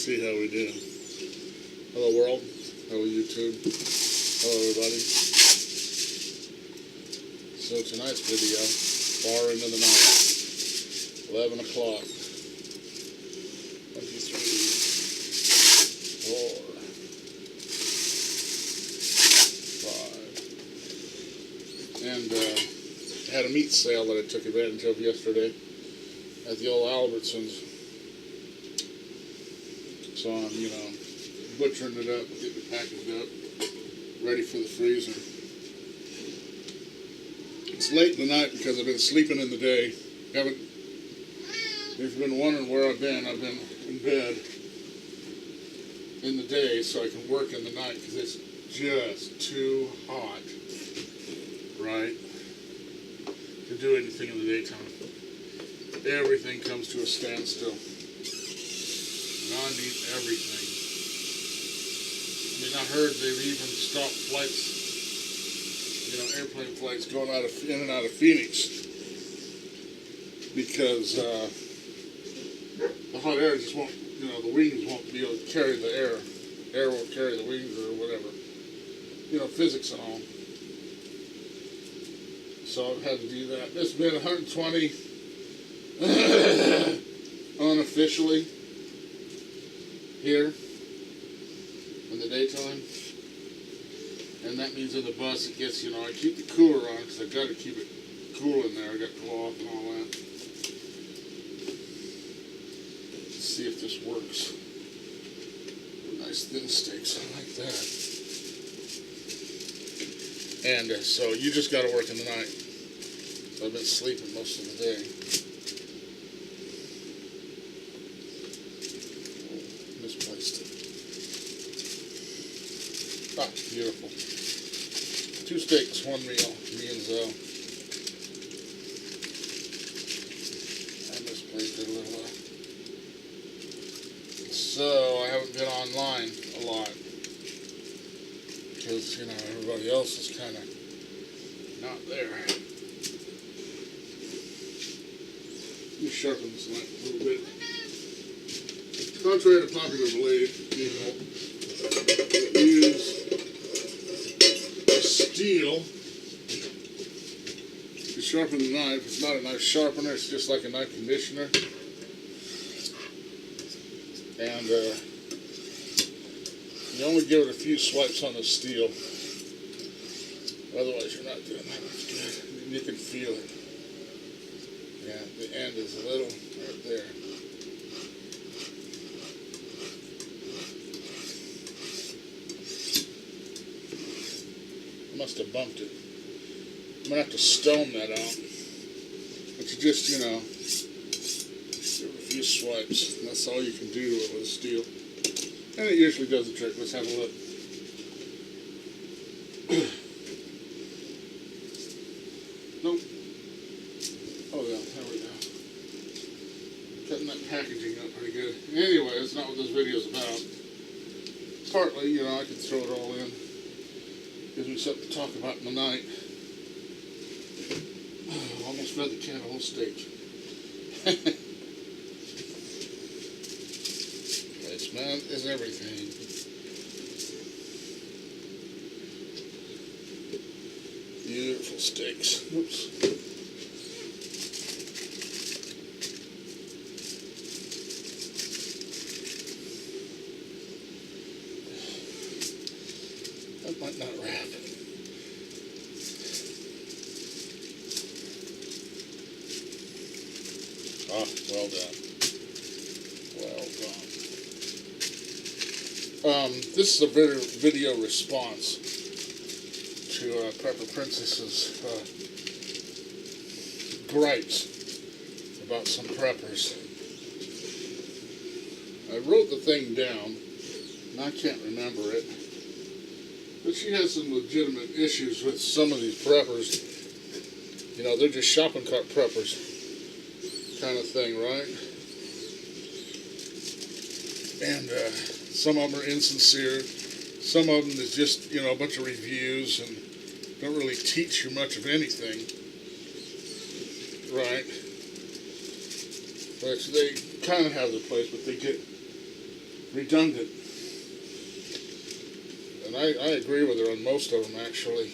see how we do. Hello world. Hello YouTube. Hello everybody. So tonight's video, far into the night, 11 o'clock. 1, 2, 3, 4, 5. And had a meat sale that I took advantage of yesterday at the old Albertsons. So I'm, butchering it up, getting it packaged up, ready for the freezer. It's late in the night because I've been sleeping in the day. If you've been wondering where I've been in bed in the day so I can work in the night because it's just too hot, right, to do anything in the daytime. Everything comes to a standstill. And I need everything. I mean, I heard they've even stopped flights, airplane flights going in and out of Phoenix because the hot air just won't, the wings won't be able to carry the air. Air won't carry the wings or whatever. Physics and all. So I've had to do that. It's been 120 unofficially here in the daytime, and that means in the bus it gets, I keep the cooler on because I've got to keep it cool in there. I got cloth and all that. Let's see if this works. Nice thin steaks, I like that. And so you just got to work in the night. So I've been sleeping most of the day. Misplaced. Ah, beautiful. 2 steaks, 1 meal, me and Zoe. I misplaced it a little while. So, I haven't been online a lot. Because, everybody else is kind of not there. Let me sharpen this knife a little bit. Contrary to popular belief, use steel to sharpen the knife. It's not a knife sharpener, it's just like a knife conditioner. And you only give it a few swipes on the steel. Otherwise you're not doing that much good. You can feel it. Yeah, the end is a little right there. Must have bumped it. I'm going to have to stone that out. But you just, give it a few swipes. And that's all you can do to it with steel. And it usually does the trick. Let's have a look. Nope. Oh yeah, there we go. Cutting that packaging up pretty good. Anyway, that's not what this video is about. Partly, I can throw it all in. Gives me something to talk about in the night. Oh, almost fed the cat a whole steak. This man is everything. Beautiful steaks. Oops. That might not wrap. Ah, well done. Well done. This is a video response to Prepper Princess's gripes about some preppers. I wrote the thing down, and I can't remember it. But she has some legitimate issues with some of these preppers. They're just shopping cart preppers kind of thing, right? And some of them are insincere. Some of them is just, a bunch of reviews and don't really teach you much of anything, right? Which they kind of have their place, but they get redundant. And I agree with her on most of them, actually.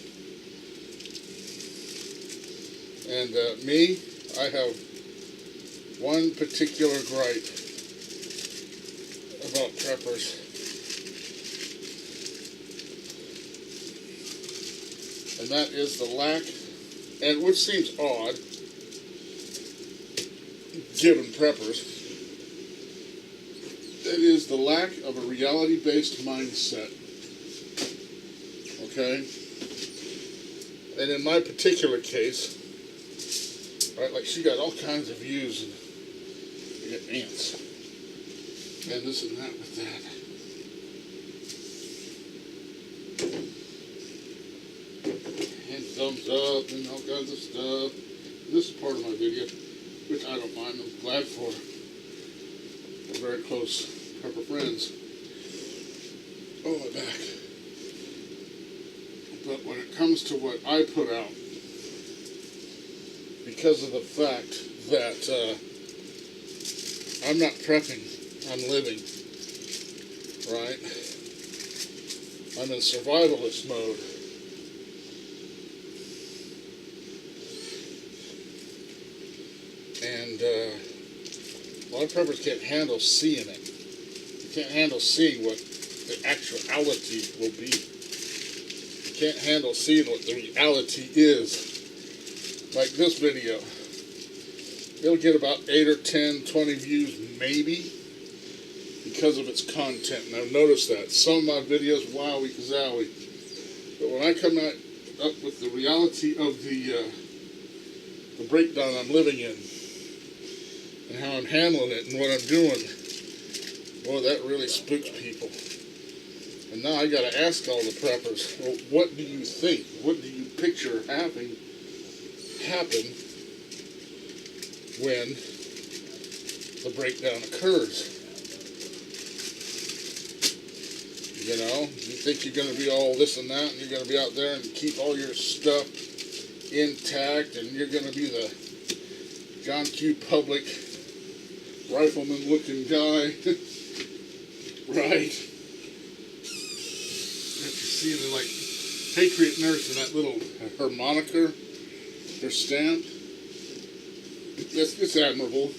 And me, I have one particular gripe about preppers. And that is the lack, and which seems odd, given preppers, it is the lack of a reality-based mindset. Okay? And in my particular case, right, like she got all kinds of views, and you get ants, and this and that with that. And thumbs up and all kinds of stuff. This is part of my video, which I don't mind. I'm glad for. We're very close prepper friends. Oh, my back. But when it comes to what I put out, because of the fact that I'm not prepping, I'm living, right? I'm in survivalist mode. And a lot of preppers can't handle seeing it. You can't handle seeing what the actuality will be. You can't handle seeing what the reality is. Like this video. It'll get about 8 or 10, 20 views maybe because of its content. And I've noticed that. Some of my videos, wowie kazowie. But when I come up with the reality of the breakdown I'm living in, and how I'm handling it and what I'm doing, boy, that really spooks people. And now I got to ask all the preppers, well, what do you think? What do you picture happen when the breakdown occurs? You know, you think you're going to be all this and that, and you're going to be out there and keep all your stuff intact, and you're going to be the John Q. Public rifleman looking guy, right? After seeing the like Patriot nurse and that little, her moniker, her stamp, it's admirable.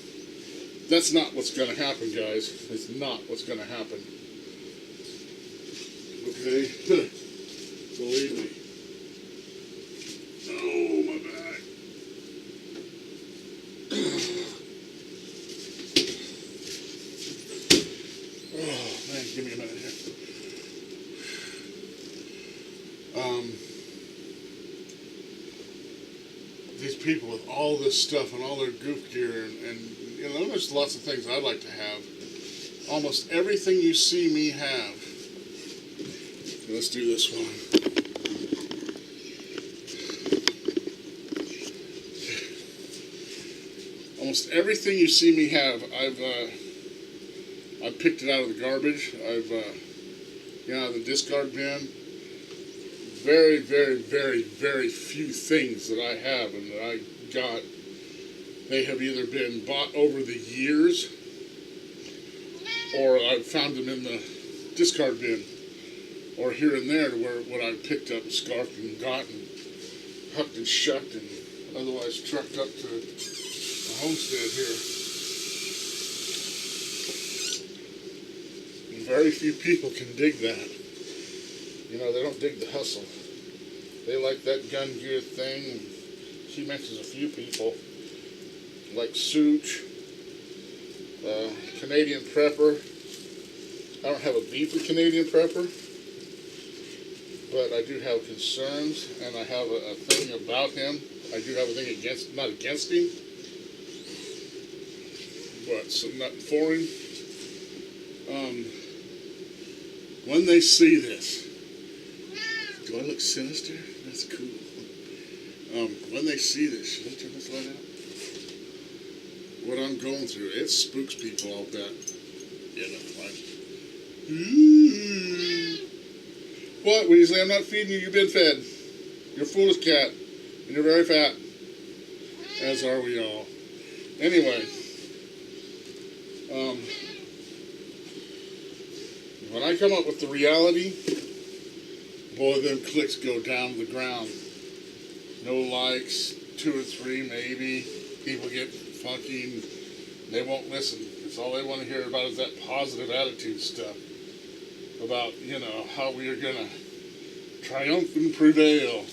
That's not what's going to happen, guys. It's not what's going to happen. Okay? Believe me. Oh, my back. Oh, man, give me a minute here. These people with all this stuff and all their goof gear, and you know, there's lots of things I'd like to have. Almost everything you see me have. Let's do this one. Almost everything you see me have, I've picked it out of the garbage. I've out of the discard bin. Very, very, very, very few things that I have and that I got, they have either been bought over the years, or I've found them in the discard bin, or here and there, to where what I've picked up, scarfed and gotten, hucked and shucked, and otherwise trucked up to the homestead here. And very few people can dig that. You know, they don't dig the hustle. They like that gun gear thing. She mentions a few people, like Such, Canadian Prepper. I don't have a beef with Canadian Prepper, but I do have concerns, and I have a thing about him. I do have a thing against, not against him, but some nothing for him. When they see this, do I look sinister? That's cool. When they see this, should I turn this light out? What I'm going through, it spooks people, I'll bet. You know, like, what, Weasley? I'm not feeding you. You've been fed. You're a foolish cat, and you're very fat. As are we all. Anyway, When I come up with the reality, boy, them clicks go down to the ground. No likes, 2 or 3 maybe. People get funky and they won't listen. It's all they want to hear about is that positive attitude stuff. About, you know, how we are going to triumph and prevail.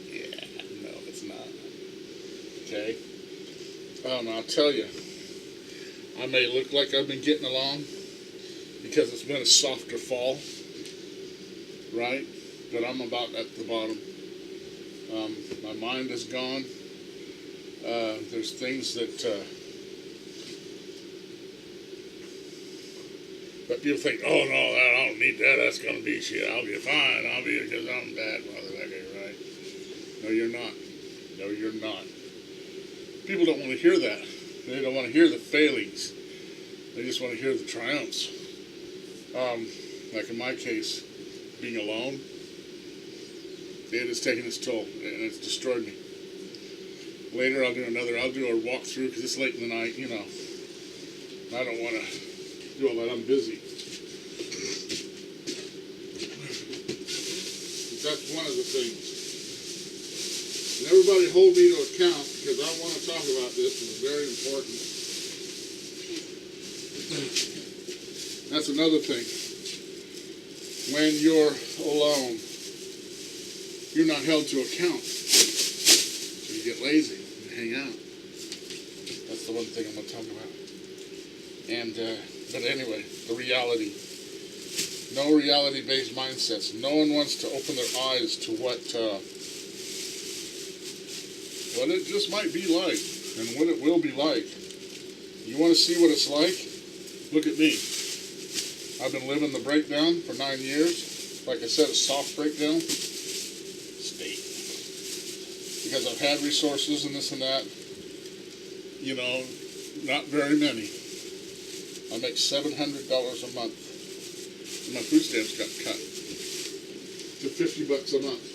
Yeah, no, it's not. Okay? And I'll tell you, I may look like I've been getting along because it's been a softer fall, right? But I'm about at the bottom. My mind is gone. There's things that people think, oh no, I don't need that. That's gonna be shit. I'll be fine. I'll be because I'm bad, motherfucker, right? No, you're not. No, you're not. People don't want to hear that. They don't want to hear the failings. They just want to hear the triumphs. Like in my case, being alone, it has taken its toll and it's destroyed me. Later I'll do a walkthrough because it's late in the night, you know. I don't want to do all that. I'm busy. But that's one of the things. And everybody hold me to account because I want to talk about this and it's very important. That's another thing. When you're alone, you're not held to account. So you get lazy and hang out. That's the one thing I'm going to talk about. And, but anyway, the reality. No reality-based mindsets. No one wants to open their eyes to what it just might be like and what it will be like. You want to see what it's like? Look at me. I've been living the breakdown for 9 years. Like I said, a soft breakdown state. Because I've had resources and this and that. You know, not very many. I make $700 a month. And my food stamps got cut to $50 a month.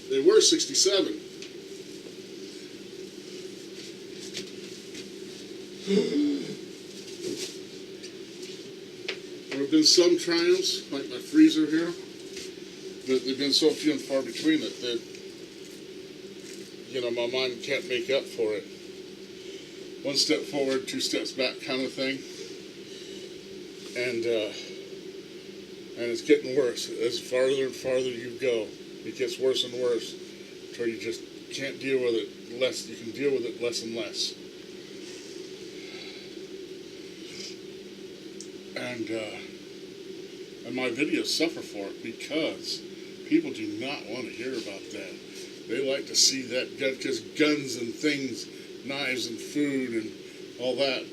They were 67. There have been some triumphs, like my freezer here, but they've been so few and far between that, you know, my mind can't make up for it. 1 step forward, 2 steps back kind of thing. And it's getting worse. As farther and farther you go, it gets worse and worse until you just can't deal with it less. You can deal with it less and less. And my videos suffer for it because people do not want to hear about that. They like to see that because guns and things, knives and food and all that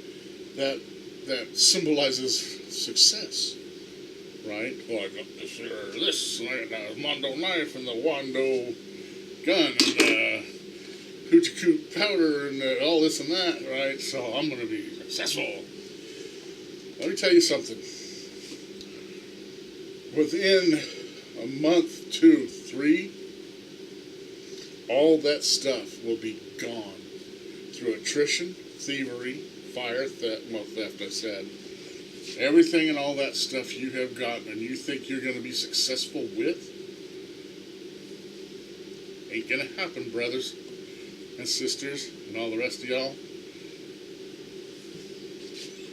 symbolizes success, right? Well, I got this and I got the Mondo knife and the Wando gun and the hoochie coot powder and all this and that, right? So I'm going to be successful. Let me tell you something. Within a month, 2, 3, all that stuff will be gone through attrition, thievery, fire, theft, I said. Everything and all that stuff you have gotten and you think you're going to be successful with ain't going to happen, brothers and sisters and all the rest of y'all.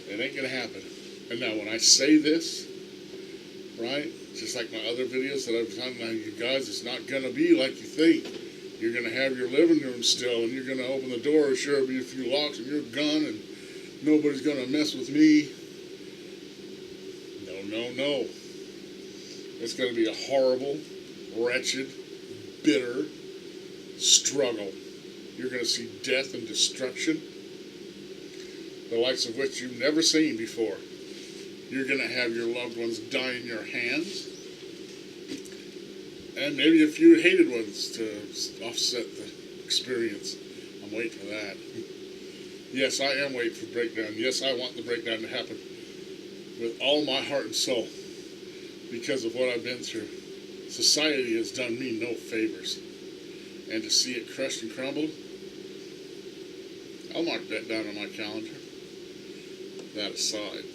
It ain't going to happen. And now when I say this, right, just like my other videos that I've done, now you guys, it's not going to be like you think. You're going to have your living room still, and you're going to open the door, sure, there'll be a few locks and your gun, and nobody's going to mess with me. No. It's going to be a horrible, wretched, bitter struggle. You're going to see death and destruction, the likes of which you've never seen before. You're going to have your loved ones die in your hands. And maybe a few hated ones to offset the experience. I'm waiting for that. Yes, I am waiting for the breakdown. Yes, I want the breakdown to happen with all my heart and soul because of what I've been through. Society has done me no favors. And to see it crushed and crumbled, I'll mark that down on my calendar. that aside.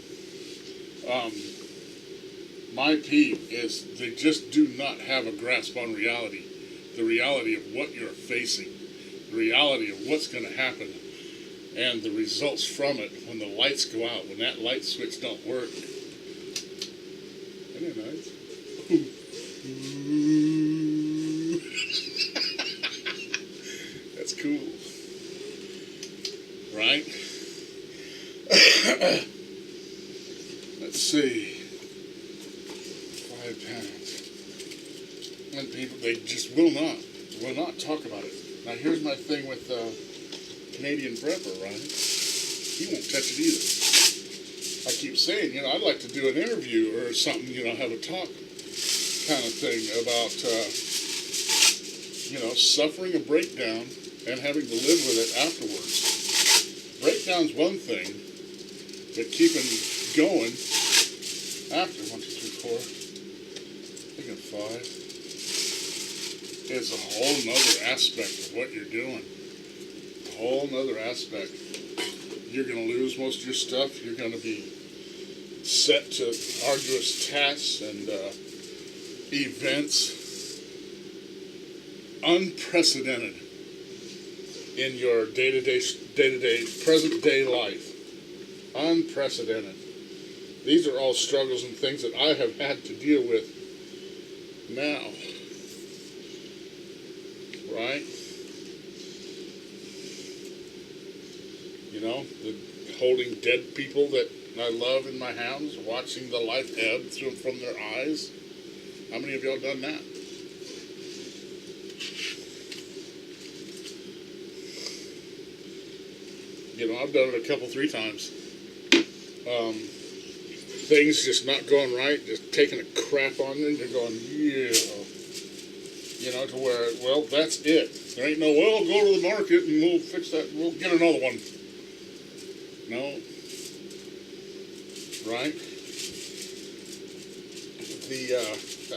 My peeve is they just do not have a grasp on reality. The reality of what you're facing. The reality of what's going to happen. And the results from it when the lights go out. When that light switch don't work. Isn't it nice? That's cool. Right? Let's see. 5 pounds. And people, they just will not talk about it. Now here's my thing with Canadian prepper, right? He won't touch it either. I keep saying, you know, I'd like to do an interview or something, you know, have a talk kind of thing about, you know, suffering a breakdown and having to live with it afterwards. Breakdown's one thing, but keeping going after 1, 2, 3, 4, I think 5, is a whole nother aspect of what you're doing. A whole nother aspect. You're going to lose most of your stuff. You're going to be set to arduous tasks and events unprecedented in your day-to-day, present-day life. Unprecedented. These are all struggles and things that I have had to deal with now. Right? You know, holding dead people that I love in my hands, watching the life ebb from their eyes. How many of y'all done that? You know, I've done it 3 times. Things just not going right, just taking a crap on them, you're going, yeah. You know, to where, well, that's it. There ain't no, well, go to the market and we'll fix that, we'll get another one. No. Right? The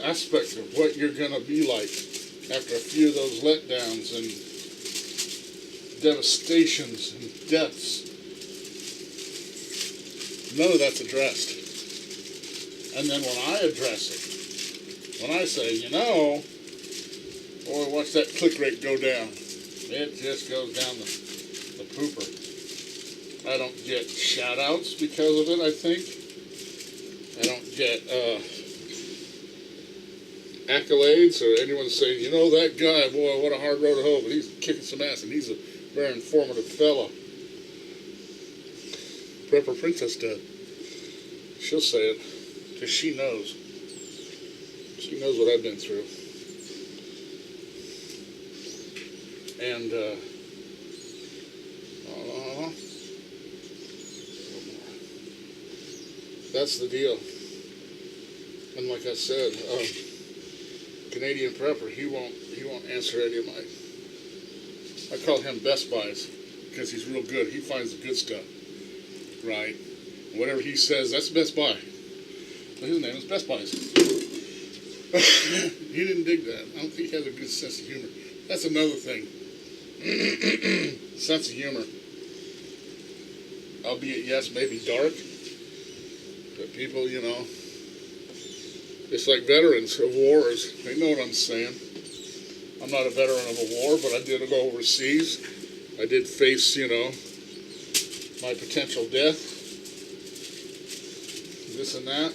aspect of what you're going to be like after a few of those letdowns and devastations and deaths, none of that's addressed. And then when I address it, when I say, you know, boy, watch that click rate go down. It just goes down the pooper. I don't get shout-outs because of it, I think. I don't get accolades or anyone saying, you know, that guy, boy, what a hard road to hoe, but he's kicking some ass and he's a very informative fella. Prepper Princess did. She'll say it because she knows. She knows what I've been through. And, that's the deal. And like I said, Canadian prepper, he won't answer any of my, I call him Best Buys, because he's real good. He finds the good stuff, right? Whatever he says, that's Best Buy. So his name is Best Buys. He didn't dig that. I don't think he has a good sense of humor. That's another thing. Sense of humor. Albeit, yes, maybe dark. But people, you know, it's like veterans of wars. They know what I'm saying. I'm not a veteran of a war, but I did go overseas. I did face, you know, my potential death. This and that.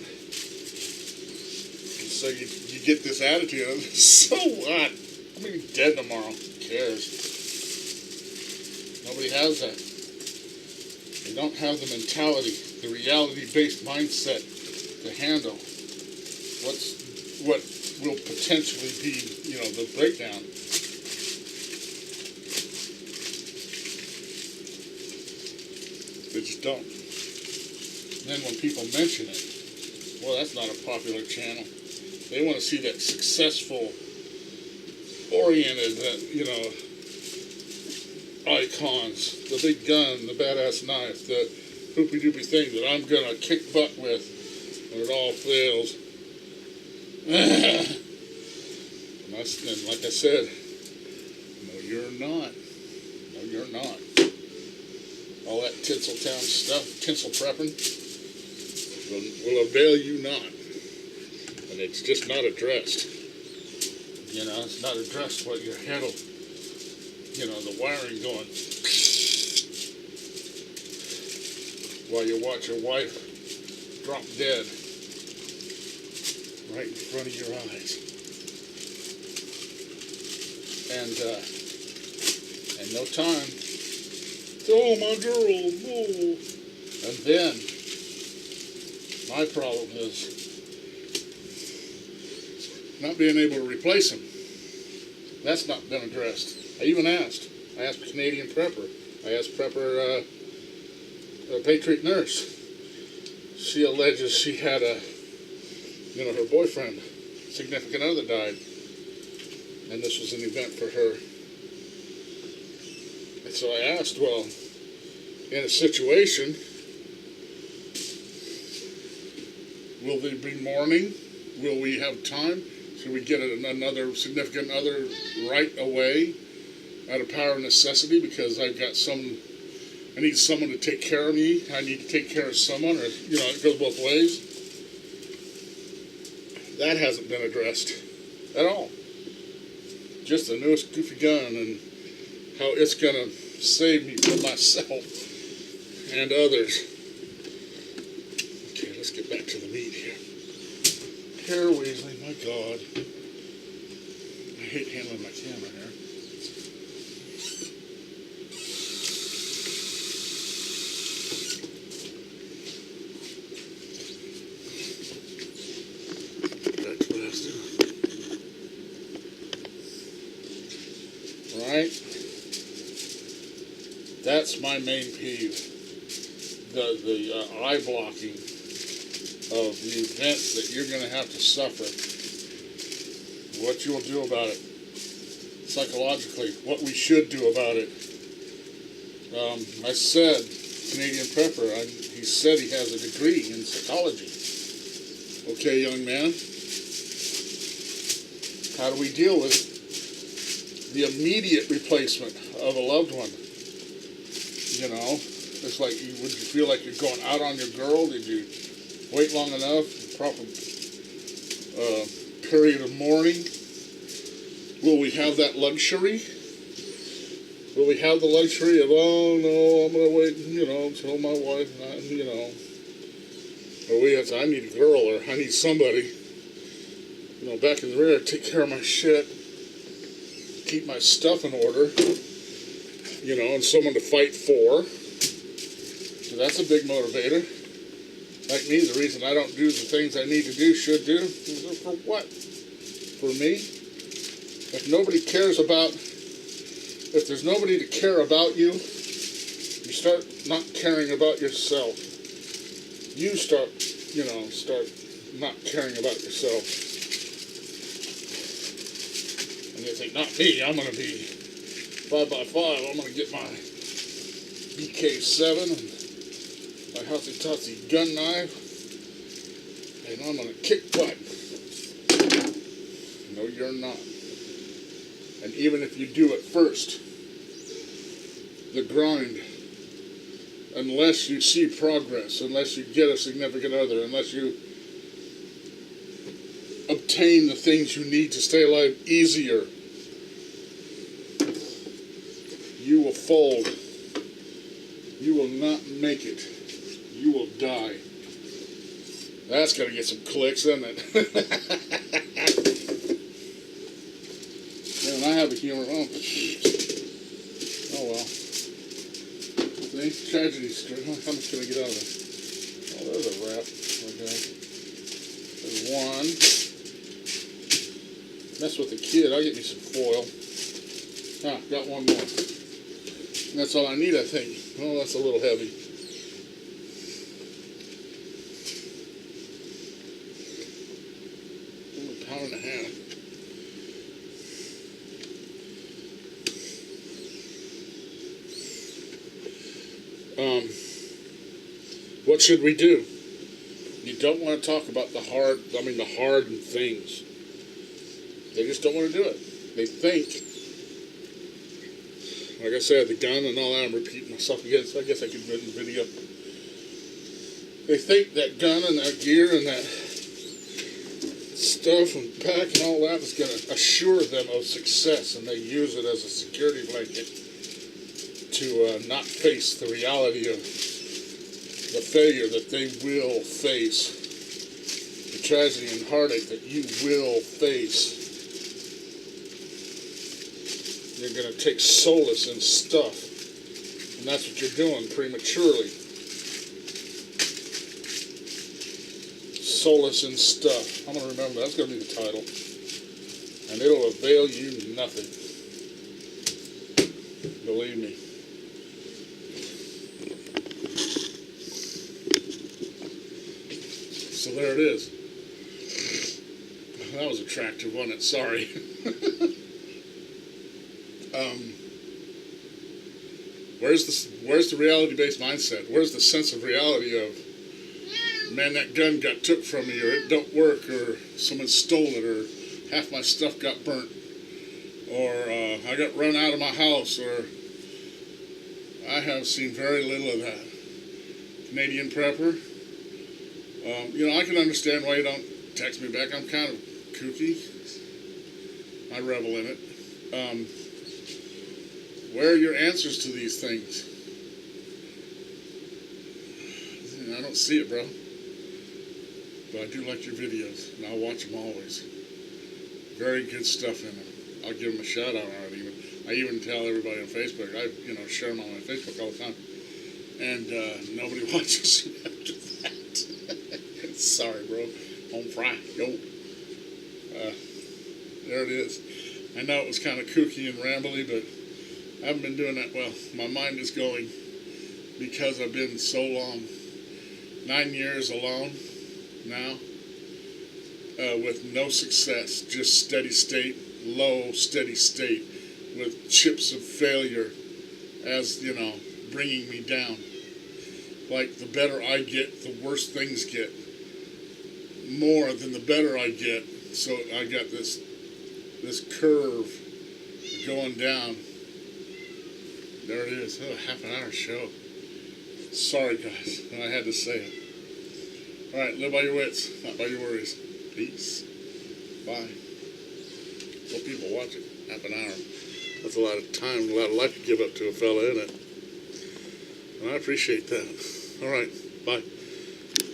And so you get this attitude of, so what? I'm going to be dead tomorrow. Who cares? Nobody has that. They don't have the mentality, the reality-based mindset to handle what will potentially be, you know, the breakdown. They just don't. And then when people mention it, well, that's not a popular channel. They want to see that successful, oriented, you know, icons, the big gun, the badass knife, the hoopy-doopy thing that I'm going to kick butt with when it all fails. And like I said, no, you're not. No, you're not. all that Tinseltown stuff, tinsel prepping, will avail you not. And it's just not addressed. You know, it's not addressed what your head will, you know, the wiring going while you watch your wife drop dead right in front of your eyes. And no time. Oh, my girl, oh. And then, my problem is not being able to replace them. That's not been addressed. I even asked. I asked a Canadian prepper. I asked prepper, a Patriot nurse. She alleges she had her boyfriend, significant other died. And this was an event for her. And so I asked, well, in a situation, will there be mourning? Will we have time? Should we get another significant other right away out of power of necessity because I need someone to take care of me. I need to take care of someone, or, you know, it goes both ways. That hasn't been addressed at all. Just the newest goofy gun and how it's going to save me from myself and others. Okay, let's get back to the meat here. Hair Weasley, my God. I hate handling my camera here. That's what I was doing. Right? That's my main peeve. The eye blocking of the events that you're going to have to suffer. What you'll do about it. Psychologically. What we should do about it. I said, Canadian prepper, he said he has a degree in psychology. Okay, young man. How do we deal with the immediate replacement of a loved one? You know, it's like, would you feel like you're going out on your girl? Did you wait long enough? Proper period of mourning? Will we have that luxury? Will we have the luxury of, oh no, I'm going to wait, you know, until my wife, you know, or we have to, I need a girl, or I need somebody, you know, back in the rear, take care of my shit, keep my stuff in order, you know, and someone to fight for. So that's a big motivator. Like me, the reason I don't do the things I need to do, should do, is for what? For me? If nobody cares about, if there's nobody to care about you, you start not caring about yourself. You start not caring about yourself. And you think, not me, I'm going to be 5x5, I'm going to get my BK7 and my Hotsy-Totsy gun knife, and I'm going to kick butt. No, you're not. And even if you do it first, the grind, unless you see progress, unless you get a significant other, unless you obtain the things you need to stay alive easier, you will fold. You will not make it. You will die. That's going to get some clicks, isn't it? Man, I have a humor. Oh well. See? Tragedy Street. How much can I get out of this? Oh, there's a wrap. Okay. There's one. Mess with the kid. I'll get me some foil. Ah, got one more. And that's all I need, I think. Oh, that's a little heavy. Only a pound and a half. What should we do? You don't want to talk about the hardened things. They just don't want to do it. They think like I said, the gun and all that, I'm repeating myself again, so I guess I could put in the video. They think that gun and that gear and that stuff and pack and all that is going to assure them of success, and they use it as a security blanket to not face the reality of the failure that they will face, the tragedy and heartache that you will face. You're going to take solace in stuff, and that's what you're doing prematurely. Solace in stuff. I'm going to remember that's going to be the title, and it'll avail you nothing. Believe me. So there it is. That was attractive, wasn't it? Sorry. Where's the reality-based mindset? Where's the sense of reality of, man, that gun got took from me, or it don't work, or someone stole it, or half my stuff got burnt, or I got run out of my house, or I have seen very little of that. Canadian prepper. I can understand why you don't text me back. I'm kind of kooky. I revel in it. Where are your answers to these things? I don't see it, bro. But I do like your videos, and I'll watch them always. Very good stuff in them. I'll give them a shout out on it even. I even tell everybody on Facebook. I share them on my Facebook all the time. And nobody watches them after that. Sorry, bro. Home fry. Yo. There it is. I know it was kind of kooky and rambly, but I haven't been doing that well. My mind is going because I've been so long. 9 years alone now with no success. Just steady state, low steady state with chips of failure as, bringing me down. Like the better I get, the worse things get. More than the better I get. So I got this curve going down. There it is. Oh, half an hour show. Sorry, guys. I had to say it. All right, live by your wits, not by your worries. Peace. Bye. Well, people watch it. Half an hour. That's a lot of time, a lot of life to give up to a fella, isn't it? And I appreciate that. All right. Bye.